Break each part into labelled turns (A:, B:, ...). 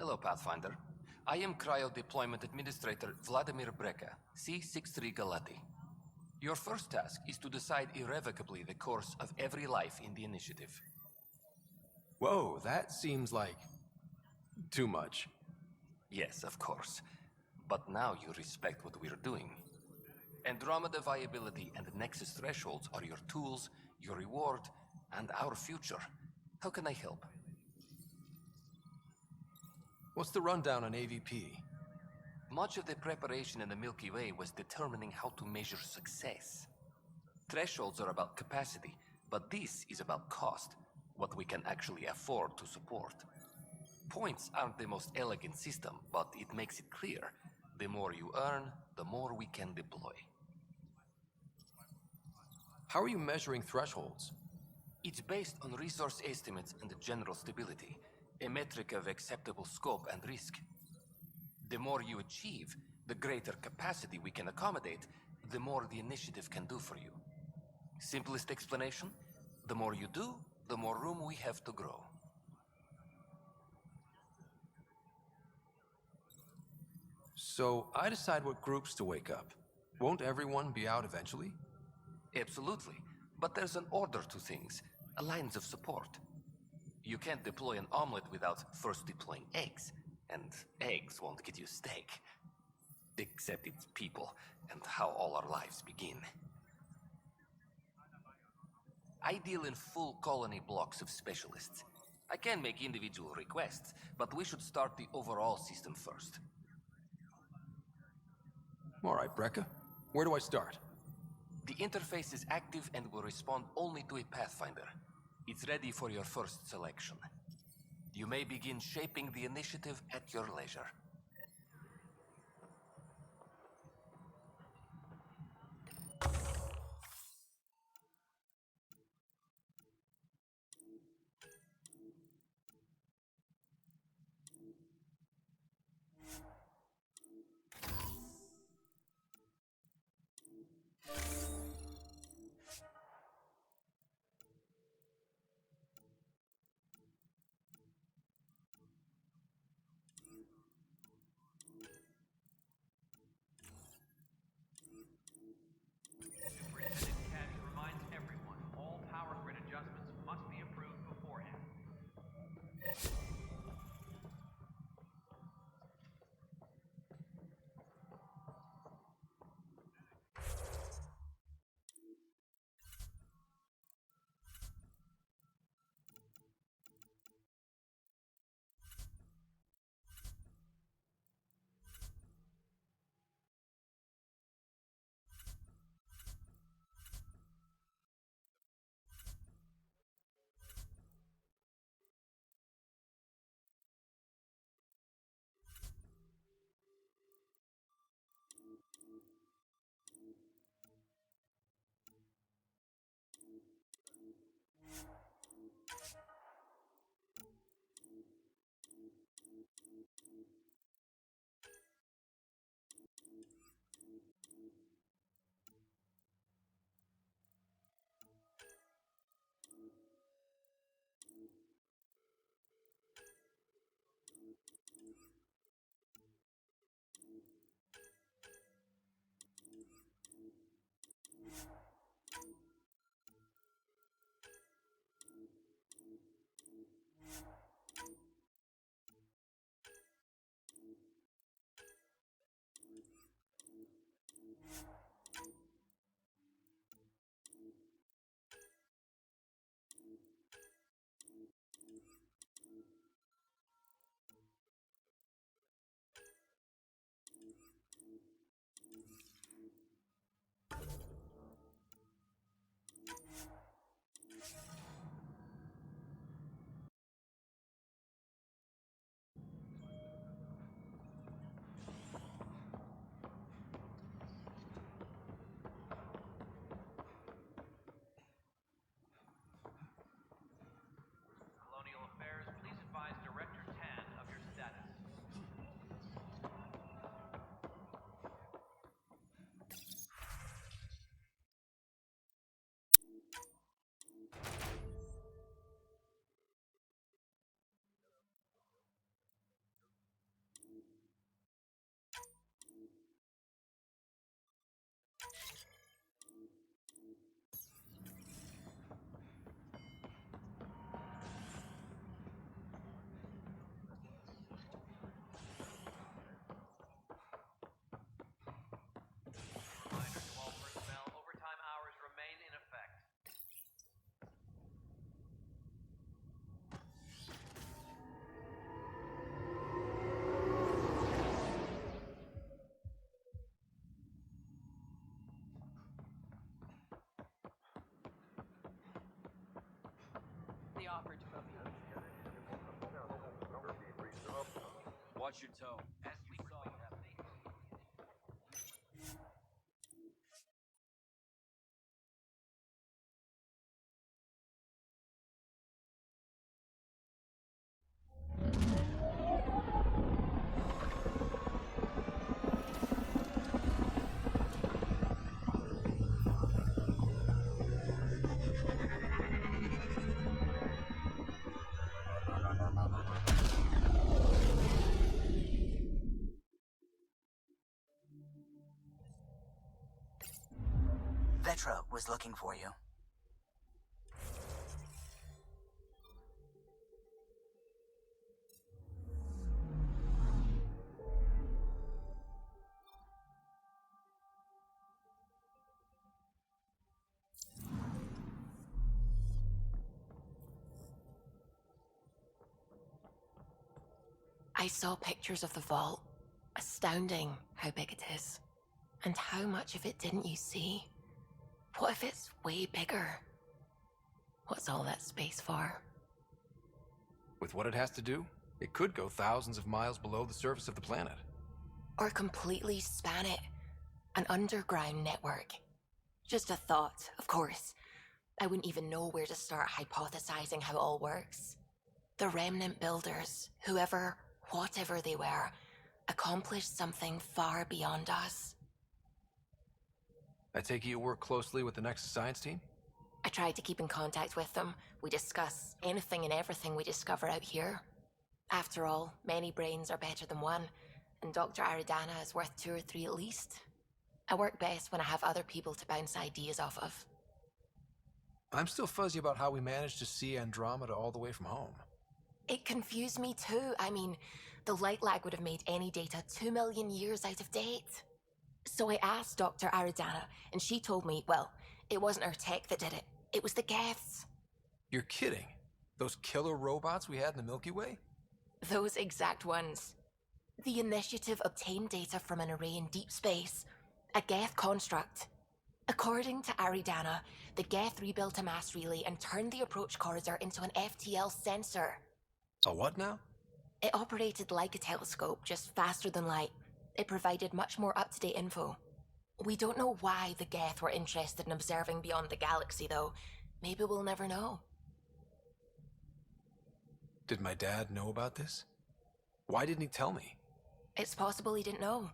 A: Hello, Pathfinder. I am Cryo Deployment Administrator Vladimir Breka, C-63 Galati. Your first task is to decide irrevocably the course of every life in the initiative.
B: Whoa, that seems like too much.
A: Yes, of course. But now you respect what we're doing. Andromeda viability and Nexus thresholds are your tools, your reward, and our future. How can I help?
B: What's the rundown on AVP?
A: Much of the preparation in the Milky Way was determining how to measure success. Thresholds are about capacity, but this is about cost, what we can actually afford to support. Points aren't the most elegant system, but it makes it clear. The more you earn, the more we can deploy.
B: How are you measuring thresholds?
A: It's based on resource estimates and general stability, a metric of acceptable scope and risk. The more you achieve, the greater capacity we can accommodate, the more the initiative can do for you. Simplest explanation, the more you do, the more room we have to grow.
B: So I decide what groups to wake up. Won't everyone be out eventually?
A: Absolutely, but there's an order to things, lines of support. You can't deploy an omelet without first deploying eggs, and eggs won't get you steak. Except it's people, and how all our lives begin. I deal in full colony blocks of specialists. I can make individual requests, but we should start the overall system first.
B: All right, Breka. Where do I start?
A: The interface is active and will respond only to a Pathfinder. It's ready for your first selection. You may begin shaping the initiative at your leisure.
C: Watch your tone. As you saw, you have
D: Vetra was looking for you.
E: I saw pictures of the vault. Astounding how big it is. And how much of it didn't you see? What if it's way bigger? What's all that space for?
B: With what it has to do, it could go thousands of miles below the surface of the planet.
E: Or completely span it. An underground network. Just a thought, of course. I wouldn't even know where to start hypothesizing how it all works. The remnant builders, whoever, whatever they were, accomplished something far beyond us.
B: I take it you work closely with the Nexus science team?
E: I tried to keep in contact with them. We discuss anything and everything we discover out here. After all, many brains are better than one, and Dr. Aridana is worth 2 or 3 at least. I work best when I have other people to bounce ideas off of.
B: I'm still fuzzy about how we managed to see Andromeda all the way from home.
E: It confused me too. I mean, the light lag would have made any data 2 million years out of date. So I asked Dr. Aridana, and she told me, well, it wasn't her tech that did it. It was the Geths.
B: You're kidding? Those killer robots we had in the Milky Way?
E: Those exact ones. The initiative obtained data from an array in deep space, a Geth construct. According to Aridana, the Geth rebuilt a mass relay and turned the approach corridor into an FTL sensor.
B: A what now?
E: It operated like a telescope, just faster than light. It provided much more up-to-date info. We don't know why the Geth were interested in observing beyond the galaxy, though. Maybe we'll never know.
B: Did my dad know about this? Why didn't he tell me?
E: It's possible he didn't know.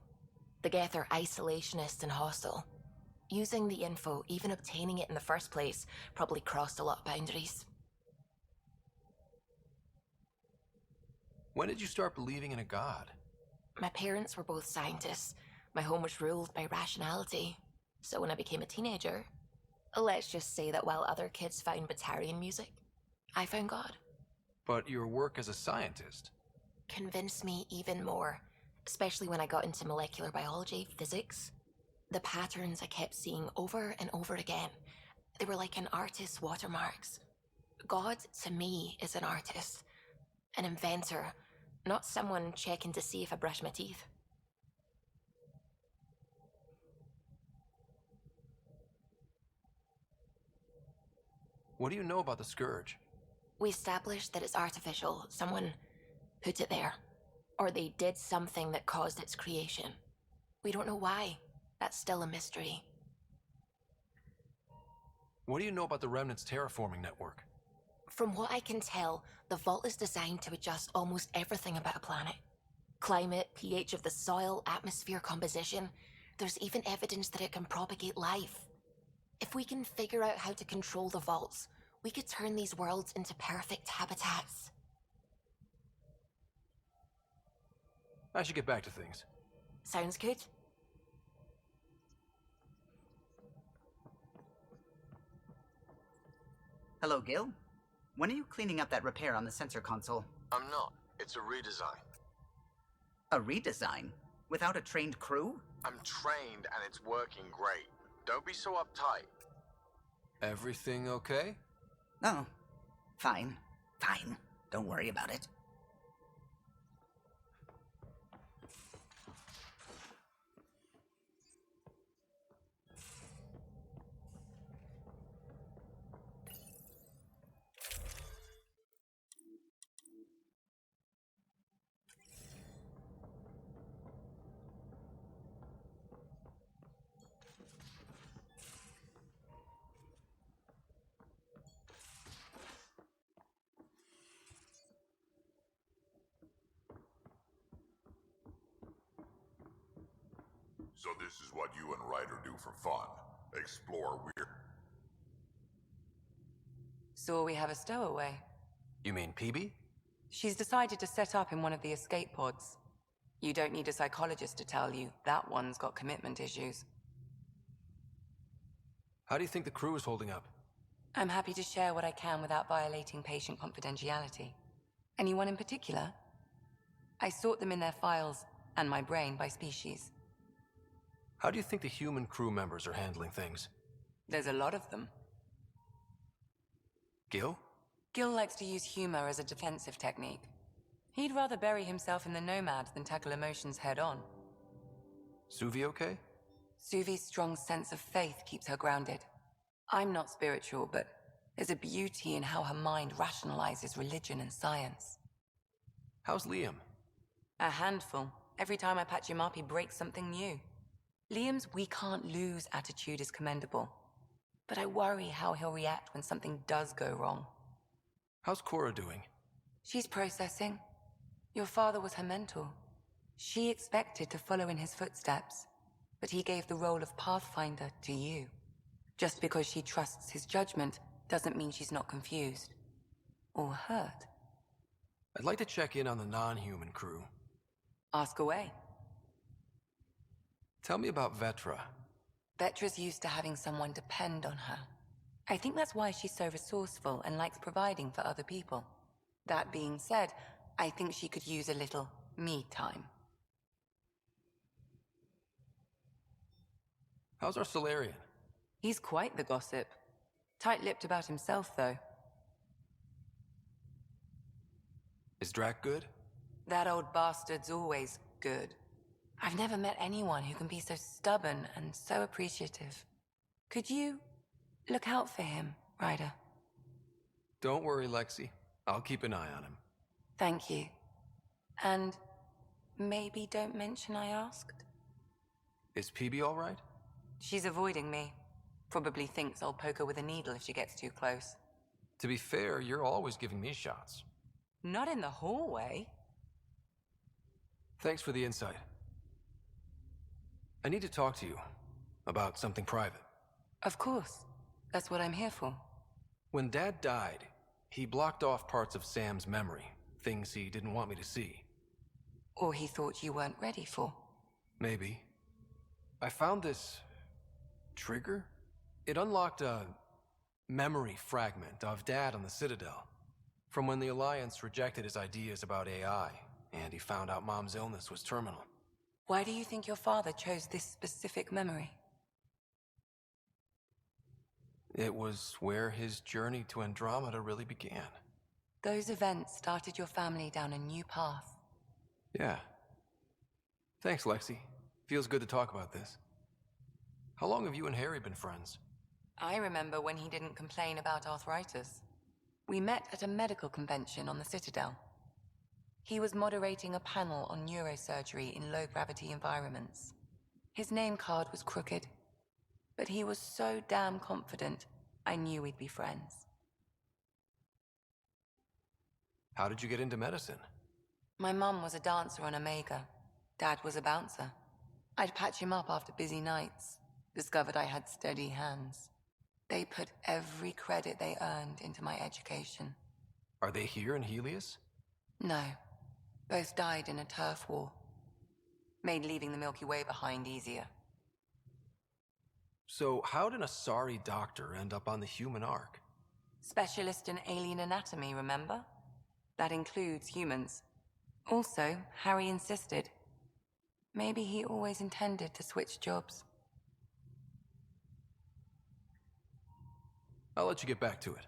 E: The Geth are isolationist and hostile. Using the info, even obtaining it in the first place, probably crossed a lot of boundaries.
B: When did you start believing in a god?
E: My parents were both scientists. My home was ruled by rationality. So when I became a teenager, let's just say that while other kids found Batarian music, I found God.
B: But your work as a scientist?
E: Convinced me even more, especially when I got into molecular biology, physics. The patterns I kept seeing over and over again, they were like an artist's watermarks. God, to me, is an artist, an inventor, not someone checking to see if I brush my teeth.
B: What do you know about the Scourge?
E: We established that it's artificial. Someone put it there. Or they did something that caused its creation. We don't know why. That's still a mystery.
B: What do you know about the Remnant's terraforming network?
E: From what I can tell, the vault is designed to adjust almost everything about a planet. Climate, pH of the soil, atmosphere composition. There's even evidence that it can propagate life. If we can figure out how to control the vaults, we could turn these worlds into perfect habitats.
B: I should get back to things.
E: Sounds good.
D: Hello, Gil. When are you cleaning up that repair on the sensor console?
F: I'm not. It's a redesign.
D: A redesign? Without a trained crew?
F: I'm trained and it's working great. Don't be so uptight.
B: Everything okay?
D: Oh, fine. Fine. Don't worry about it.
G: So this is what you and Ryder do for fun. Explore weird...
H: So we have a stowaway.
B: You mean PB?
H: She's decided to set up in one of the escape pods. You don't need a psychologist to tell you that one's got commitment issues.
B: How do you think the crew is holding up?
H: I'm happy to share what I can without violating patient confidentiality. Anyone in particular? I sort them in their files and my brain by species.
B: How do you think the human crew members are handling things?
H: There's a lot of them.
B: Gil?
H: Gil likes to use humor as a defensive technique. He'd rather bury himself in the Nomad than tackle emotions head-on.
B: Suvi okay?
H: Suvi's strong sense of faith keeps her grounded. I'm not spiritual, but there's a beauty in how her mind rationalizes religion and science.
B: How's Liam?
H: A handful. Every time I patch him up, he breaks something new. Liam's "we can't lose" attitude is commendable. But I worry how he'll react when something does go wrong.
B: How's Cora doing?
H: She's processing. Your father was her mentor. She expected to follow in his footsteps, but he gave the role of Pathfinder to you. Just because she trusts his judgment doesn't mean she's not confused. Or hurt.
B: I'd like to check in on the non-human crew.
H: Ask away.
B: Tell me about Vetra.
H: Vetra's used to having someone depend on her. I think that's why she's so resourceful and likes providing for other people. That being said, I think she could use a little me time.
B: How's our Solarian?
H: He's quite the gossip. Tight-lipped about himself, though.
B: Is Drac good?
H: That old bastard's always good. I've never met anyone who can be so stubborn and so appreciative. Could you look out for him, Ryder?
B: Don't worry, Lexi. I'll keep an eye on him.
H: Thank you. And maybe don't mention I asked?
B: Is PB all right?
H: She's avoiding me. Probably thinks I'll poke her with a needle if she gets too close.
B: To be fair, you're always giving me shots.
H: Not in the hallway.
B: Thanks for the insight. I need to talk to you about something private.
H: Of course. That's what I'm here for.
B: When Dad died, he blocked off parts of Sam's memory, things he didn't want me to see.
H: Or he thought you weren't ready for.
B: Maybe. I found this trigger. It unlocked a memory fragment of Dad on the Citadel, from when the Alliance rejected his ideas about AI, and he found out Mom's illness was terminal.
H: Why do you think your father chose this specific memory?
B: It was where his journey to Andromeda really began.
H: Those events started your family down a new path.
B: Yeah. Thanks, Lexi. Feels good to talk about this. How long have you and Harry been friends?
H: I remember when he didn't complain about arthritis. We met at a medical convention on the Citadel. He was moderating a panel on neurosurgery in low-gravity environments. His name card was crooked, but he was so damn confident, I knew we'd be friends.
B: How did you get into medicine?
H: My mum was a dancer on Omega. Dad was a bouncer. I'd patch him up after busy nights. Discovered I had steady hands. They put every credit they earned into my education.
B: Are they here in Helios?
H: No. Both died in a turf war. Made leaving the Milky Way behind easier.
B: So how did a sorry doctor end up on the human ark?
H: Specialist in alien anatomy, remember? That includes humans. Also, Harry insisted. Maybe he always intended to switch jobs.
B: I'll let you get back to it.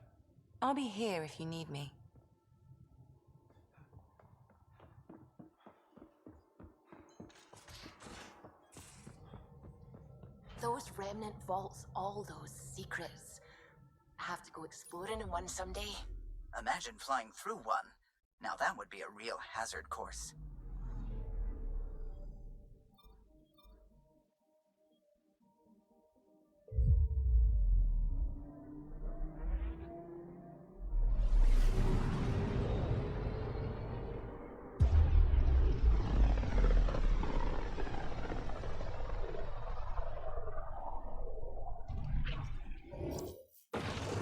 H: I'll be here if you need me.
E: Those remnant vaults, all those secrets. I have to go exploring in one someday.
D: Imagine flying through one. Now that would be a real hazard course.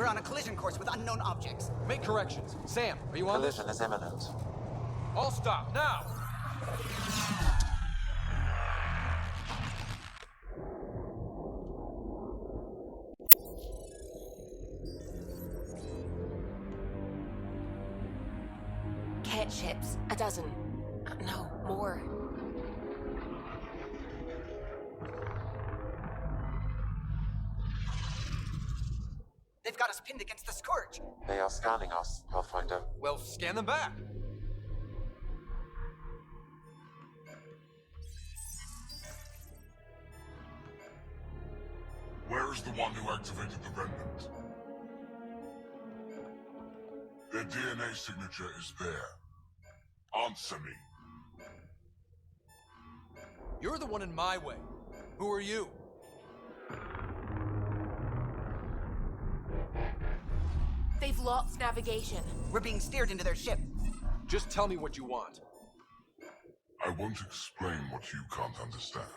D: on a collision course with unknown objects.
B: Make corrections. Sam, are you on this?
I: Collision is imminent.
B: All stop, now!
E: Ket ships, a dozen. No, more.
D: They've got us pinned against the Scourge.
I: They are scanning us, Pathfinder.
B: Well, scan them back.
G: Where is the one who activated the remnant? Their DNA signature is there. Answer me.
B: You're the one in my way. Who are you?
E: They've lost navigation.
D: We're being steered into their ship.
B: Just tell me what you want.
G: I won't explain what you can't understand.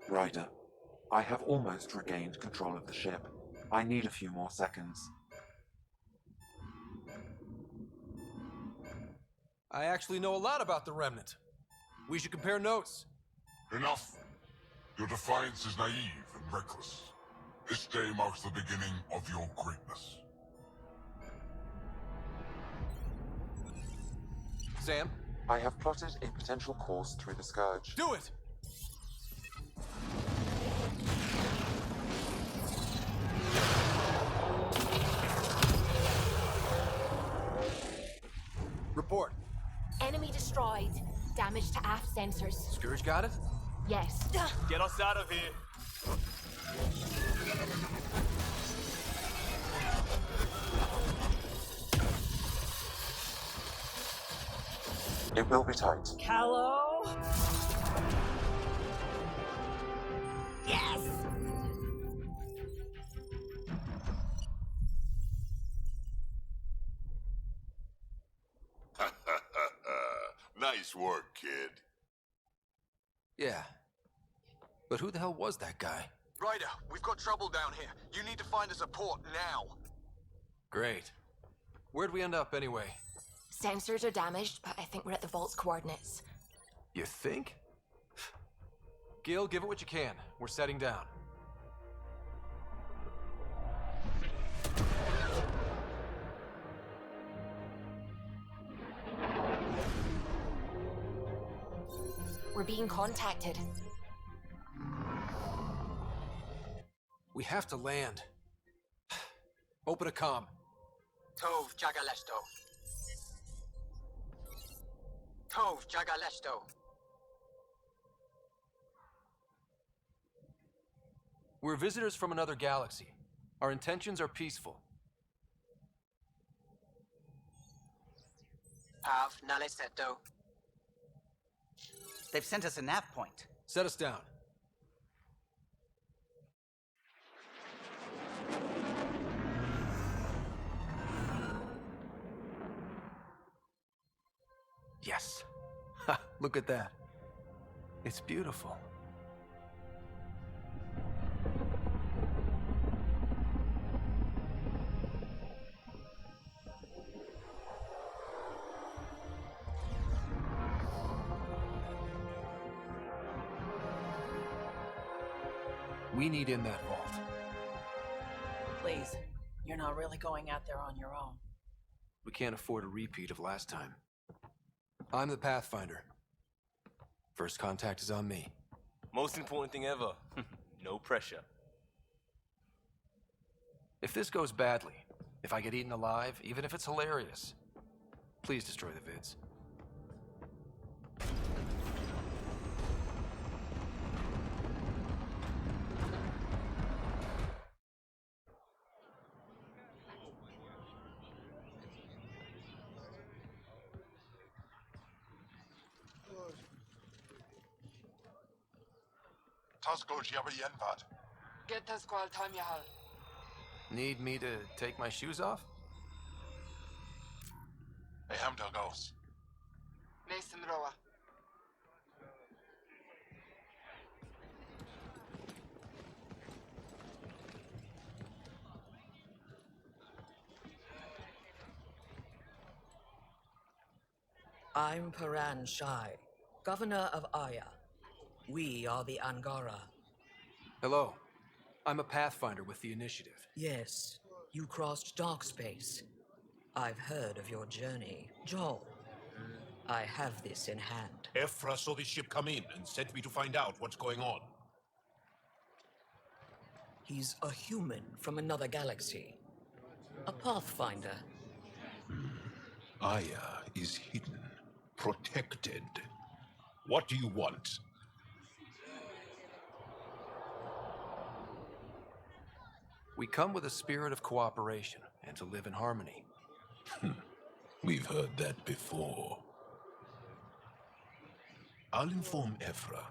I: Ryder, I have almost regained control of the ship. I need a few more seconds.
B: I actually know a lot about the Remnant. We should compare notes.
G: Enough! Your defiance is naive and reckless. This day marks the beginning of your greatness.
B: Sam,
I: I have plotted a potential course through the Scourge.
B: do it! Report.
E: Enemy destroyed. Damage to aft sensors.
B: Scourge got it?
E: Yes.
C: Get us out of here.
I: It will be tight.
D: Hello? Yes!
G: Nice work, kid.
B: Yeah. But who the hell was that guy?
F: Ryder, we've got trouble down here. You need to find us a port now.
B: Great. Where'd we end up anyway?
E: Sensors are damaged, but I think we're at the vault's coordinates.
B: You think? Gil, give it what you can. We're setting down.
E: We're being contacted.
B: We have to land. Open a comm.
D: Tov Jagalesto. Tov Jagalesto.
B: We're visitors from another galaxy. Our intentions are peaceful.
D: Pav Naleseto. They've sent us a nav point.
B: Set us down. Yes. Ha, look at that. It's beautiful. We need in that vault.
J: Please, you're not really going out there on your own.
B: We can't afford a repeat of last time. I'm the Pathfinder. First contact is on me.
C: Most important thing ever. No pressure.
B: If this goes badly, if I get eaten alive, even if it's hilarious, please destroy the vids. Need me to take my shoes off?
K: I'm Paran Shai, governor of Aya. We are the Angara.
B: Hello. I'm a Pathfinder with the Initiative.
K: Yes, you crossed dark space. I've heard of your journey, Joel. I have this in hand.
L: Ephra saw this ship come in and sent me to find out what's going on.
K: He's a human from another galaxy. A Pathfinder.
L: Aya is hidden, protected. What do you want?
B: We come with a spirit of cooperation and to live in harmony.
L: We've heard that before. I'll inform Ephra.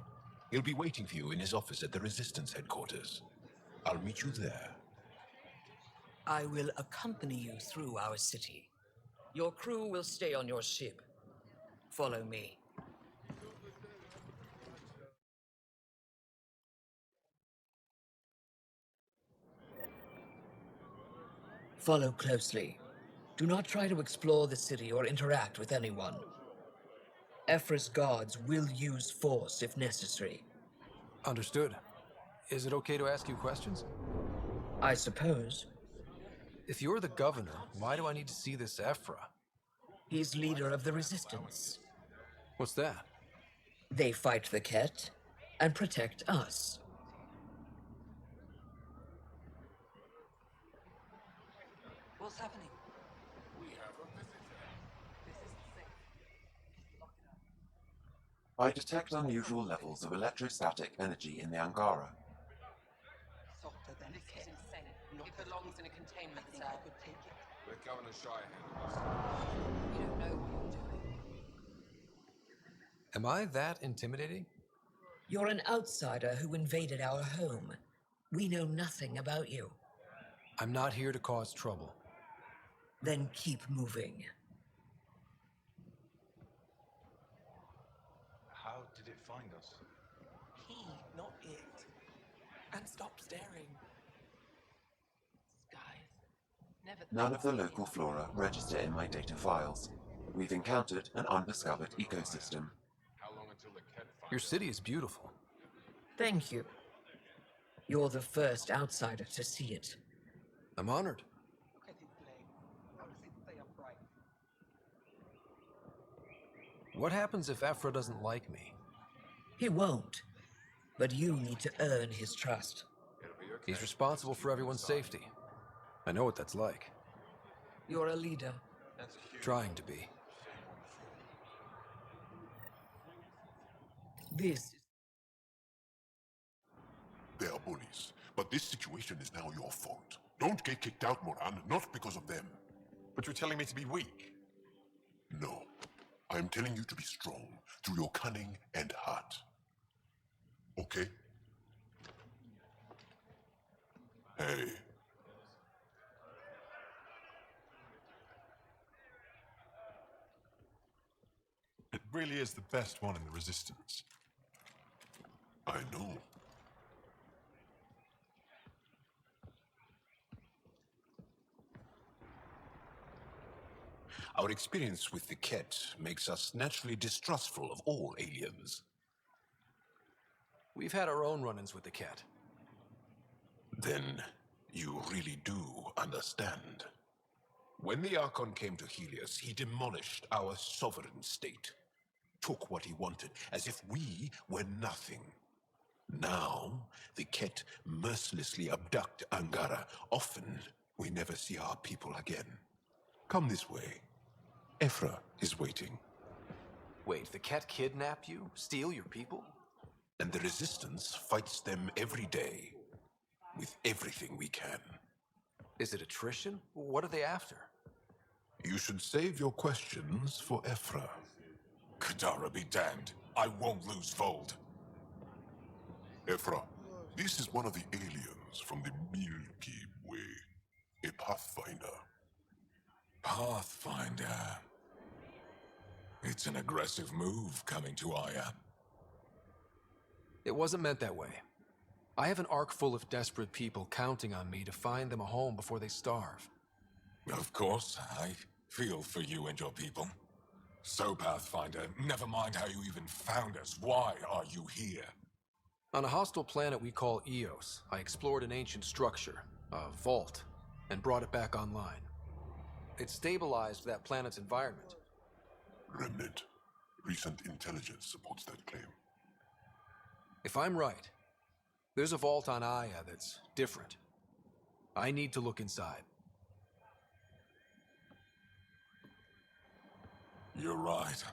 L: He'll be waiting for you in his office at the Resistance headquarters. I'll meet you there.
K: I will accompany you through our city. Your crew will stay on your ship. Follow me. Follow closely. Do not try to explore the city or interact with anyone. Ephra's guards will use force if necessary.
B: Understood. Is it okay to ask you questions?
K: I suppose.
B: If you're the governor, why do I need to see this Ephra?
K: He's leader of the Resistance.
B: What's that?
K: They fight the Ket and protect us.
J: What's happening?
I: I detect unusual levels of electrostatic energy in the Angara.
J: It belongs in a containment cell. I could take it.
G: Let Governor Shire handle this.
J: You don't know what you're doing.
B: Am I that intimidating?
K: You're an outsider who invaded our home. We know nothing about you.
B: I'm not here to cause trouble.
K: Then keep moving.
M: How did it find us?
J: He, not it. And stop staring.
I: None of the local flora register in my data files. We've encountered an undiscovered ecosystem.
B: Your city is beautiful.
K: Thank you. You're the first outsider to see it.
B: I'm honored. What happens if Ephra doesn't like me?
K: He won't. But you need to earn his trust.
B: He's responsible for everyone's safety. I know what that's like.
K: You're a leader.
B: Trying to be.
K: This
G: They are bullies, but this situation is now your fault. Don't get kicked out, Moran, not because of them.
M: But you're telling me to be weak.
G: No. I am telling you to be strong through your cunning and heart. Okay? Hey.
M: It really is the best one in the Resistance.
G: I know.
L: Our experience with the Ket makes us naturally distrustful of all aliens.
B: We've had our own run-ins with the Ket.
L: Then you really do understand. When the Archon came to Helios, he demolished our sovereign state. Took what he wanted, as if we were nothing. Now, the Ket mercilessly abduct Angara. Often, we never see our people again. Come this way. Ephra is waiting.
B: Wait, the Ket kidnap you? Steal your people?
L: And the Resistance fights them every day. With everything we can.
B: Is it attrition? What are they after?
L: You should save your questions for Ephra.
G: Kadara be damned. I won't lose Vold. Ephra, this is one of the aliens from the Milky Way. A Pathfinder.
L: Pathfinder. It's an aggressive move coming to Aya.
B: It wasn't meant that way. I have an ark full of desperate people counting on me to find them a home before they starve.
L: Of course, I feel for you and your people.
G: So, Pathfinder, never mind how you even found us. Why are you here?
B: On a hostile planet we call Eos, I explored an ancient structure, a vault, and brought it back online. It stabilized that planet's environment.
G: Remnant. Recent intelligence supports that claim.
B: If I'm right, there's a vault on Aya that's different. I need to look inside.
G: You're right.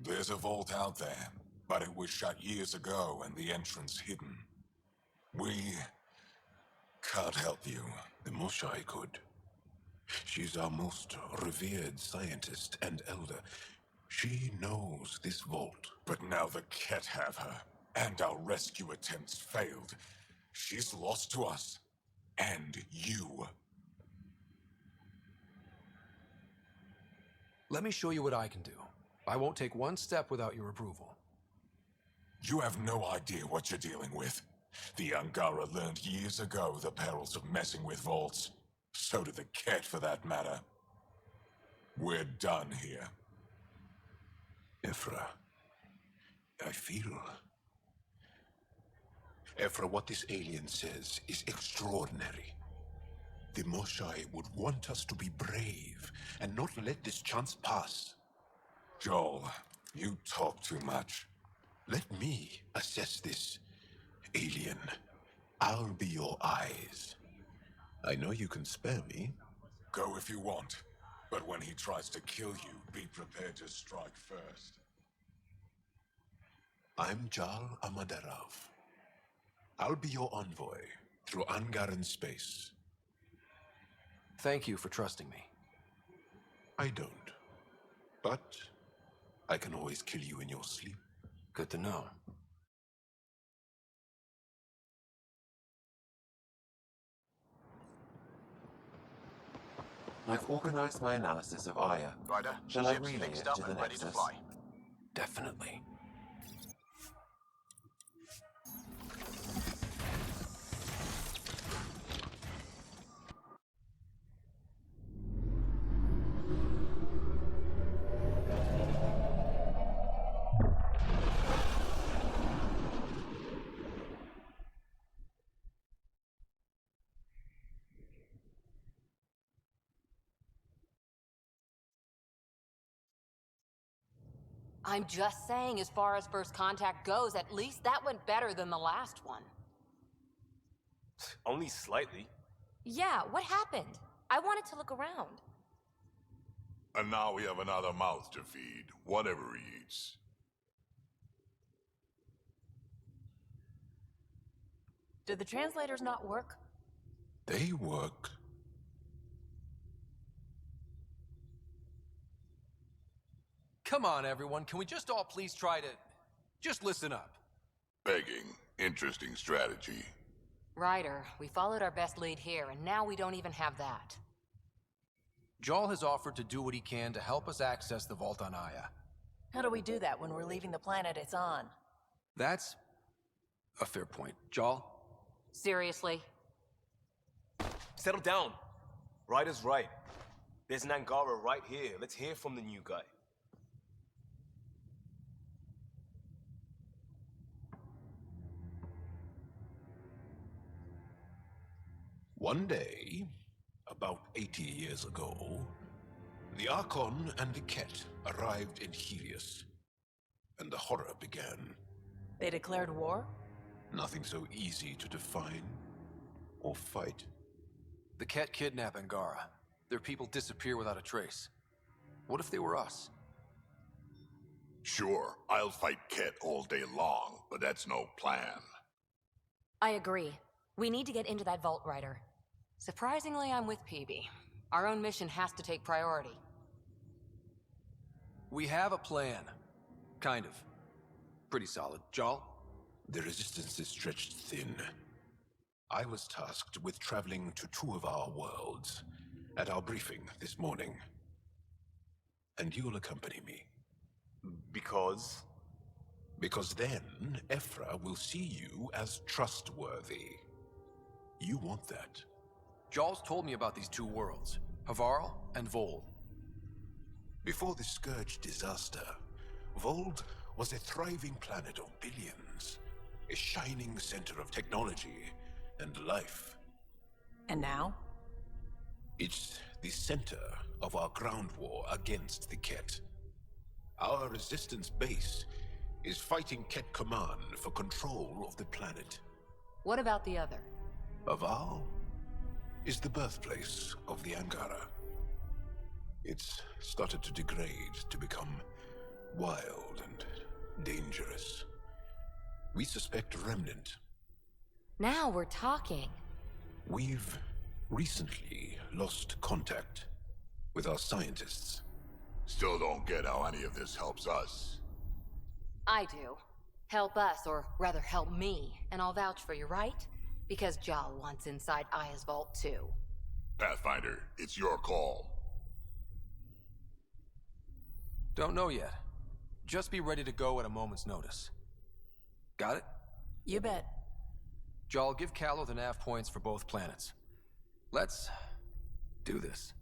G: There's a vault out there, but it was shut years ago and the entrance hidden. We can't help you.
L: The Moshai could. She's our most revered scientist and elder. She knows this vault.
G: But now the Ket have her, and our rescue attempts failed. She's lost to us. And you.
B: Let me show you what I can do. I won't take one step without your approval.
G: You have no idea what you're dealing with. The Angara learned years ago the perils of messing with vaults. So did the Ket, for that matter. We're done here.
L: Ephra, I feel... Ephra, what this alien says is extraordinary. The Moshai would want us to be brave and not let this chance pass.
G: Joel, you talk too much.
L: Let me assess this, alien. I'll be your eyes. I know you can spare me.
G: Go if you want. But when he tries to kill you, be prepared to strike first.
L: I'm Jal Amaderov. I'll be your envoy through Angaran space.
B: Thank you for trusting me.
L: I don't. But I can always kill you in your sleep.
B: Good to know.
I: I've organized my analysis of Aya.
F: Ryder,
I: Shall I
F: ship's
I: relay
F: fixed
I: it
F: up
I: to the
F: and ready to
I: Nexus?
F: fly.
B: Definitely.
N: I'm just saying, as far as first contact goes, at least that went better than the last one.
C: Only slightly.
N: Yeah, what happened? I wanted to look around.
O: And now we have another mouth to feed, whatever he eats.
J: Did the translators not work?
L: They work.
B: Come on, everyone. Can we just all please try to... just listen up?
O: Begging. Interesting strategy.
N: Ryder, we followed our best lead here, and now we don't even have that.
B: Jarl has offered to do what he can to help us access the vault on Aya.
J: How do we do that when we're leaving the planet it's on?
B: That's a fair point. Jarl?
N: Seriously?
C: Settle down. Ryder's right. There's an Angara right here. Let's hear from the new guy.
L: One day, about 80 years ago, the Archon and the Ket arrived in Helios, and the horror began.
J: They declared war?
L: Nothing so easy to define or fight.
B: The Ket kidnap Angara. Their people disappear without a trace. What if they were us?
O: Sure, I'll fight Ket all day long, but that's no plan.
N: I agree. We need to get into that vault, Ryder. Surprisingly, I'm with PB. Our own mission has to take priority.
B: We have a plan. Kind of. Pretty solid. Jarl?
L: The resistance is stretched thin. I was tasked with traveling to two of our worlds at our briefing this morning. And you'll accompany me.
C: Because?
L: Because then, Ephra will see you as trustworthy. You want that.
B: Jarl's told me about these two worlds, Havarl and Vol.
L: Before the Scourge disaster, Vold was a thriving planet of billions, a shining center of technology and life.
J: And now?
L: It's the center of our ground war against the Ket. Our resistance base is fighting Ket Command for control of the planet.
N: What about the other?
L: Aval is the birthplace of the Angara. It's started to degrade, to become wild and dangerous. We suspect a remnant.
N: Now we're talking.
L: We've recently lost contact with our scientists.
O: Still don't get how any of this helps us.
N: I do. Help us, or rather help me, and I'll vouch for you, right? Because Jal wants inside Aya's vault too.
O: Pathfinder, it's your call.
B: Don't know yet. Just be ready to go at a moment's notice. Got it?
J: You bet.
B: Jal, give Callow the nav points for both planets. Let's do this.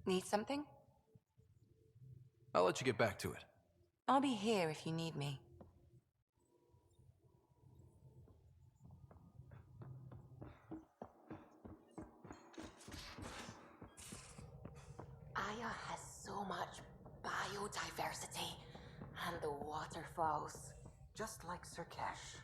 H: Need something?
B: I'll let you get back to it.
H: I'll be here if you need me.
E: Aya has so much biodiversity, and the waterfalls, just like Sirkesh.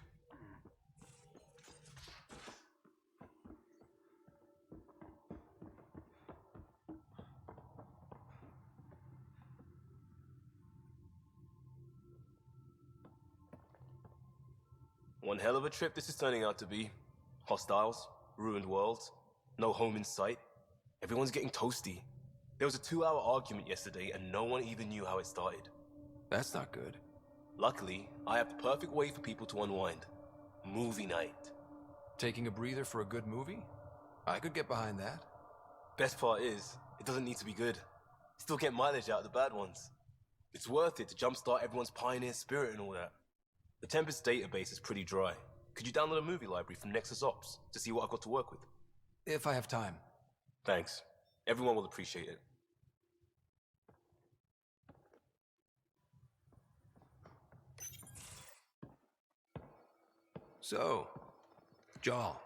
C: One hell of a trip this is turning out to be. Hostiles, ruined worlds, no home in sight. Everyone's getting toasty. There was a 2-hour argument yesterday and no one even knew how it started.
B: That's not good.
C: Luckily, I have the perfect way for people to unwind. Movie night.
B: Taking a breather for a good movie? I could get behind that.
C: Best part is, it doesn't need to be good. Still get mileage out of the bad ones. It's worth it to jumpstart everyone's pioneer spirit and all that. The Tempest database is pretty dry. Could you download a movie library from Nexus Ops to see what I've got to work with?
B: If I have time.
C: Thanks. Everyone will appreciate it.
B: So, Jal.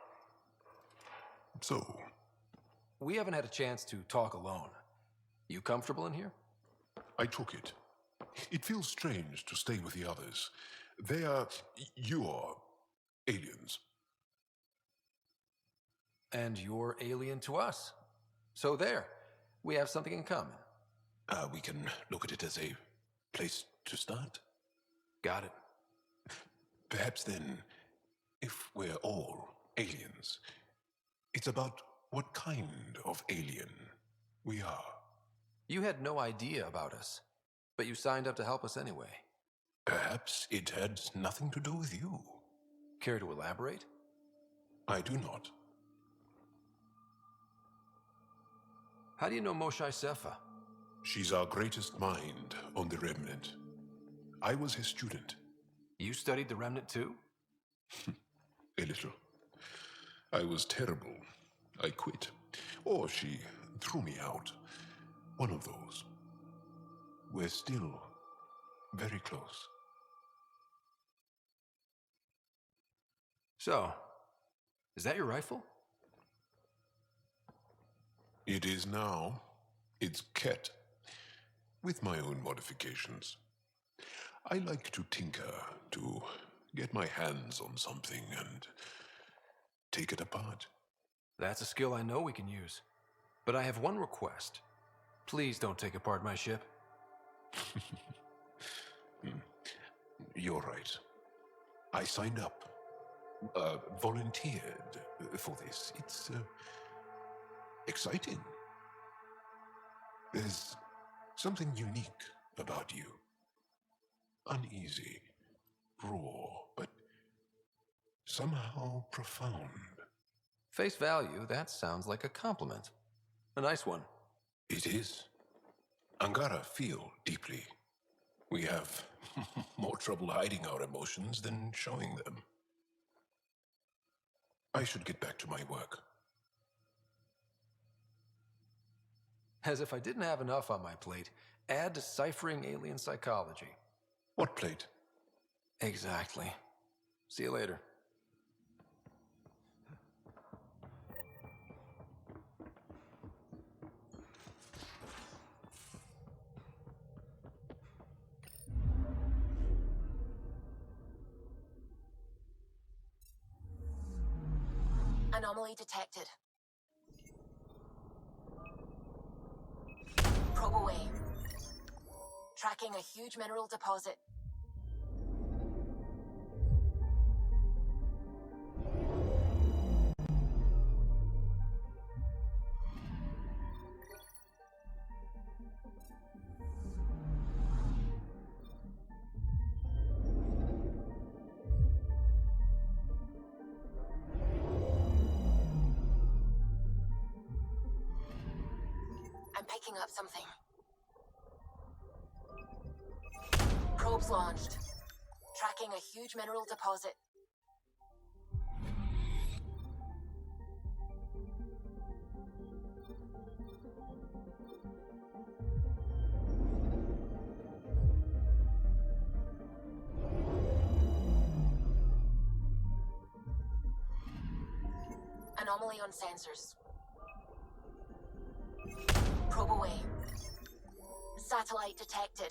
L: So?
B: We haven't had a chance to talk alone. You comfortable in here?
L: I took it. It feels strange to stay with the others. They are... you're... aliens.
B: And you're alien to us. So there. We have something in common.
L: We can look at it as a place to start.
B: Got it.
L: Perhaps then, if we're all aliens, it's about what kind of alien we are.
B: You had no idea about us, but you signed up to help us anyway.
L: Perhaps it had nothing to do with you.
B: Care to elaborate?
L: I do not.
B: How do you know Moshai Sefa?
L: She's our greatest mind on the Remnant. I was his student.
B: You studied the Remnant too?
L: A little. I was terrible. I quit. Or she threw me out. One of those. We're still very close.
B: So, is that your rifle?
L: It is now. It's Ket, with my own modifications. I like to tinker, to get my hands on something and take it apart.
B: That's a skill I know we can use. But I have one request. Please don't take apart my ship.
L: You're right. I signed up. Volunteered for this. It's exciting. There's something unique about you. Uneasy, raw, but somehow profound.
B: Face value, that sounds like a compliment. A nice one.
L: It is. Angara feel deeply. We have more trouble hiding our emotions than showing them. I should get back to my work.
B: As if I didn't have enough on my plate, add deciphering alien psychology.
L: What plate?
B: Exactly. See you later.
E: Anomaly detected. Probe away. Tracking a huge mineral deposit. I'm picking up something. Probes launched. Tracking a huge mineral deposit. Anomaly on sensors. Probe away. Satellite detected.